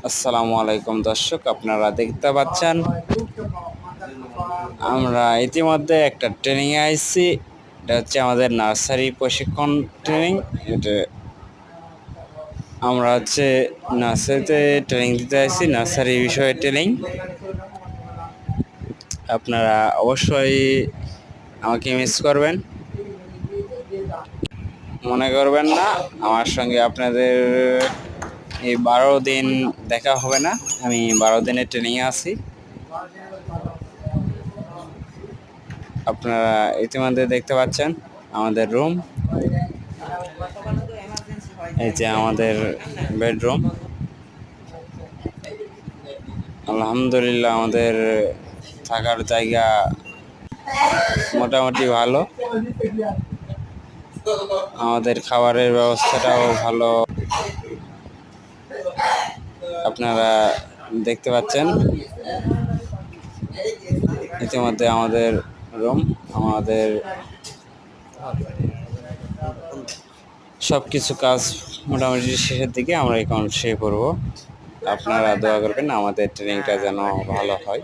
আসসালামু আলাইকুম দর্শক, আপনারা দেখতে পাচ্ছেন আমরা ইতিমধ্যে একটা ট্রেনিংয়ে আইছি। এটা হচ্ছে আমাদের নার্সারি প্রশিক্ষণ ট্রেনিং। এটা আমরা হচ্ছে নার্সারিতে ট্রেনিং দিতে আসছি, নার্সারি বিষয়ে ট্রেনিং। আপনারা অবশ্যই আমাকে মিস করবেন, মনে করবেন না। আমার সঙ্গে আপনাদের এই 12 দিন দেখা হবে না। আমি 12 দিনের ট্রেনিংয়ে আছি। আপনারা ইতিমধ্যে দেখতে পাচ্ছেন আমাদের রুম। এই যে আমাদের বেডরুম। আলহামদুলিল্লাহ, আমাদের থাকার জায়গা মোটামুটি ভালো। আমাদের খাবারের ব্যবস্থাটাও ভালো। আপনারা দেখতে পাচ্ছেন ইতিমধ্যে আমাদের রুম। আমাদের সবকিছু কাজ মোটামুটি শেষের দিকে, আমরা এখন শুয়ে পড়বো। আপনারা দোয়া করবেন আমাদের ট্রেনিংটা যেন ভালো হয়।